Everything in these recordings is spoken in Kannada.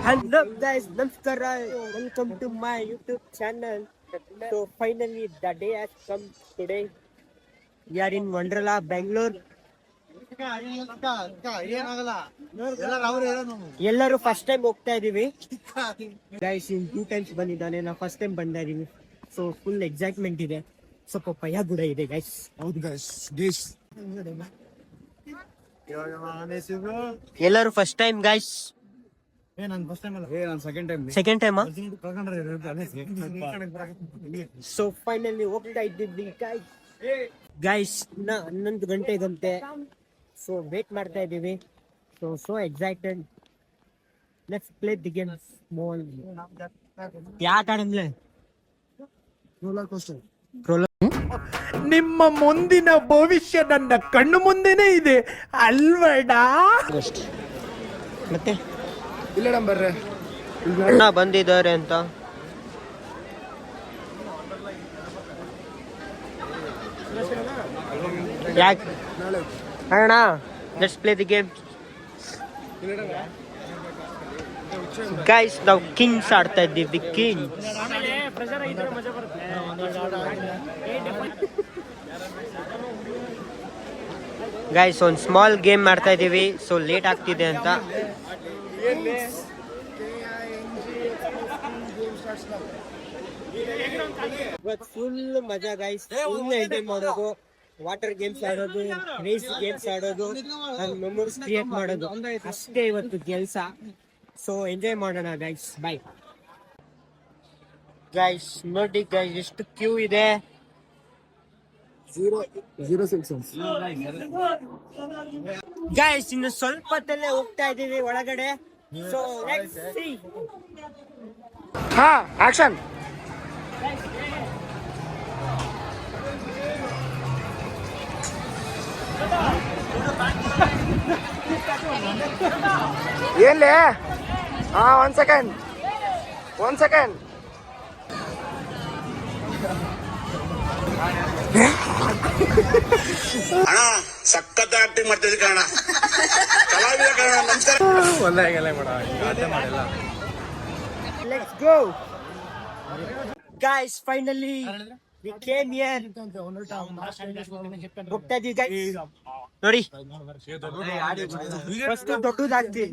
Hello guys, ನಮಸ್ಕಾರ. Welcome to my YouTube channel. So finally the day has come today. We are in Wonderla, Bangalore. ಎಲ್ಲರೂ ಫಸ್ಟ್ ಟೈಮ್ ಹೋಗ್ತಾ ಇದೀವಿ ಗೈಸ್. ಇನ್ 2 times ಬಂದಿದ್ದಾನೆ, ನಾವು ಫಸ್ಟ್ ಟೈಮ್ ಬಂದ ಇದೀವಿ. ಸೊ ಫುಲ್ ಎಕ್ಸೈಟ್ಮೆಂಟ್ ಇದೆ, ಸ್ವಲ್ಪ ಭಯ ಕೂಡ ಇದೆ ಗೈಸ್. ಹೌದು ಗೈಸ್. ಎಲ್ಲರೂ first time guys. Second time. So finally ಹೋಗ್ತಾ ಇದ್ದೀವಿ ಗೈಸ್. ಇನ್ನ 11 ಗಂಟೆಗಂತೆ. ಸೊ ವೇಟ್ ಮಾಡ್ತಾ ಇದ್ದೀವಿ. So excited. Let's play the game. Small ಯಾಕೆ ಆಡಂದ್ಲೆ ರೋಲರ್ ಕೋಸ್ಟರ್. ನಿಮ್ಮ ಮುಂದಿನ ಭವಿಷ್ಯ ನನ್ನ ಕಣ್ಣು ಮುಂದೆನೇ ಇದೆ ಅಲ್ವಡ. ಮತ್ತೆ ಇಲ್ಲ ಬರ್ರೆ ಅಣ್ಣ ಬಂದಿದ್ದಾರೆ ಅಂತ. ಯಾಕೆ ಅಣ್ಣ? Let's play the game guys. ನಾವು ಕಿಂಗ್ಸ್ ಆಡ್ತಾ ಇದ್ದೀವಿ. ಕಿಂಗ್ಸ್ ಗೈಸ್ ಒಂದು ಸ್ಮಾಲ್ ಗೇಮ್ ಮಾಡ್ತಾ ಇದ್ದೀವಿ. ಸೊ ಲೇಟ್ ಆಗ್ತಿದೆ ಅಂತ. ಫುಲ್ ಮಜಾ ಗೈಸ್. ಫುಲ್ ಎಂಜಾಯ್ ಮಾಡೋದು. ವಾಟರ್ ಗೇಮ್ಸ್ ಆಡೋದು, ರೇಸ್ ಗೇಮ್ಸ್ ಆಡೋದು, ಮೆಮೊರೀಸ್ ಕ್ರಿಯೇಟ್ ಮಾಡೋದು ಅಷ್ಟೇ ಇವತ್ತು ಕೆಲಸ. ಸೊ ಎಂಜಾಯ್ ಮಾಡೋಣ ಗೈಸ್. Bye guys. ನೋಡಿ ಗೈಸ್ ಎಷ್ಟು ಕ್ಯೂ ಇದೆ. 006 ಗೈಸ್ ಇನ್ನು ಸ್ವಲ್ಪ ಹೊತ್ತಲ್ಲೇ ಹೋಗ್ತಾ ಇದೀವಿ ಒಳಗಡೆ. So let's see. ಹಾ ಆಕ್ಷನ್. ಏನ್ಲೇ? ಹಾ ಒನ್ ಸೆಕೆಂಡ್. ಅಣ್ಣ ಸಖತ್ ಆಕ್ಟಿಂಗ್ ಮಾಡ್ತಿದ್ದೆ ಕಣ, ಕಲಾವಿದ ಕಣ. ನಮಸ್ಕಾರ. Let's go guys, finally we came here. ಹೋಗ್ತಾ ಇದೀವಿ guys. ನೋಡಿ ಫಸ್ಟ್ ದೊಡ್ಡದಾಗ್ತಿ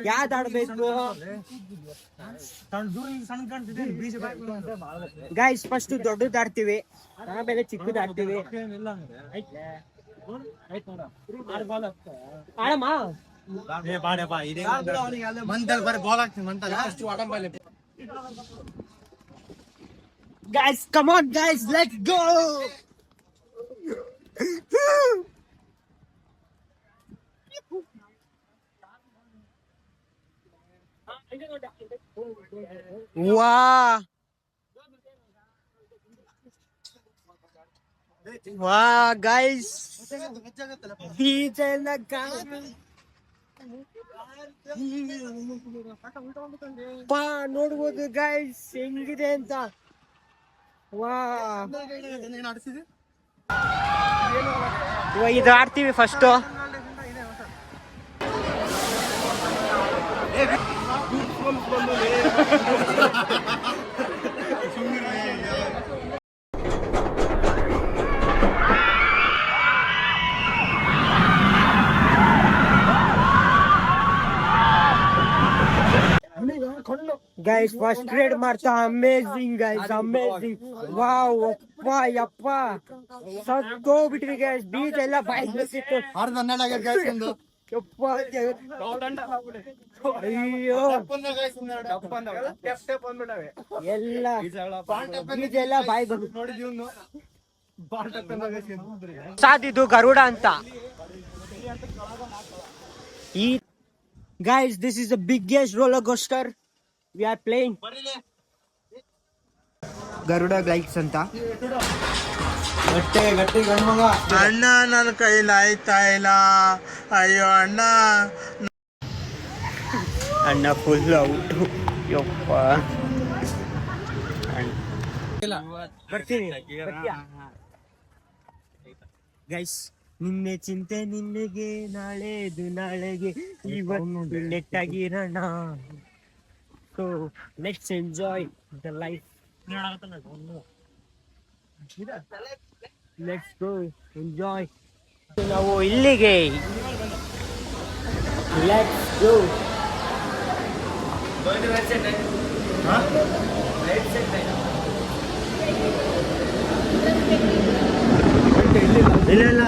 ಯಾವ್ದು ಆಡ್ಬೇಕು ಗೈಸ್. ಫಸ್ಟ್ ದೊಡ್ಡದಾಡ್ತೀವಿ, ಆಮೇಲೆ ಚಿಕ್ಕದಾಡ್ತೀವಿ. ಆಡಮ್ಮ guys, come on guys, let's go. wow guys, beach ಎಲ್ಲ ನೋಡ್ಬೋದು ಗೈಸ್ ಹೆಂಗಿದೆ ಅಂತ. ಇದು ಆಡ್ತೀವಿ ಫಸ್ಟ್. ಗೈಸ್ ಫಸ್ಟ್ ರೇಡ್ ಮಾಡ್ತಾ ಅಮೇಜಿಂಗ್ ಗೈಸ್, ಅಮೇಜಿಂಗ್. ವಾವ್ ಅಪ್ಪ ಯಪ್ಪ ಸತ್ತೋಗ್ಬಿಟ್ವಿ ಗೈಸ್. ಬೀಚ್ ಎಲ್ಲ ಬಾಯ್ ಬರ್ತಿತ್ತು. ಅಯ್ಯೋ ಎಲ್ಲ ಬೀಚ್ ಎಲ್ಲ ಬಾಯ್ ಬಂದು ಸಾದಿದ್ದು ಗರುಡ ಅಂತ. ಈ guys, this is the biggest roller coaster we are playing. Garuda Gliders ಅಂತ. ಗಟ್ಟಿ ಗಣ್ಮಗ. ಅಣ್ಣ ನನ್ನ ಕೈಲಿ ಆಯ್ತಾ ಇಲ್ಲ, ಅಯ್ಯೋ ಅಣ್ಣ. ಅಣ್ಣ ಫುಲ್ ಔಟು. ಯಪ್ಪ ಬರ್ತೀನಿ ಗೈಸ್. ನಿನ್ನೆ ಚಿಂತೆ ನಿನ್ನೆಗೆ, ನಾಳೆದು ನಾಳೆಗೆ, ಇವತ್ತು ನೆಟ್ಟಾಗಿರೋಣ. So let's enjoy the life. Let's go enjoy. ನಾವು ಇಲ್ಲಿಗೆ ಲೆಟ್ಸ್ ಗೋ. ಇಲ್ಲ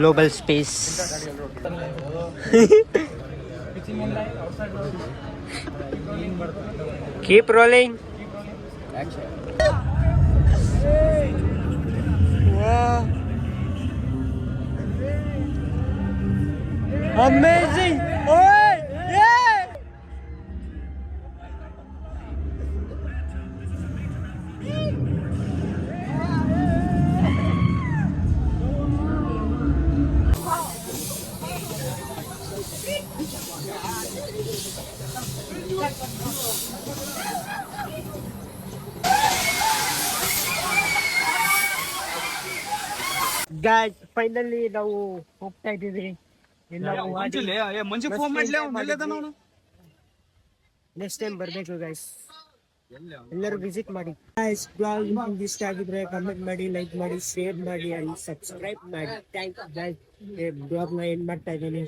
global space. Keep rolling. Amazing. Guys finally ನಾವು ಹೋಗ್ತಾ ಇದ್ದೀವಿ. ನೆಕ್ಸ್ಟ್ ಟೈಮ್ ಬರ್ಬೇಕು ಗೈಸ್, ಎಲ್ಲರೂ ವಿಸಿಟ್ ಮಾಡಿ. ಗೈಸ್ ಬ್ಲಾಗ್ ಇಷ್ಟ ಆಗಿದ್ರೆ ಕಮೆಂಟ್ ಮಾಡಿ, ಲೈಕ್ ಮಾಡಿ, ಶೇರ್ ಮಾಡಿ ಅಂಡ್ ಸಬ್ಸ್ಕ್ರೈಬ್ ಮಾಡಿ. Thank you guys. ಬ್ಲಾಗ್ ನ ಎಂಡ್ ಮಾಡ್ತಾ ಇದ್ದೀನಿ.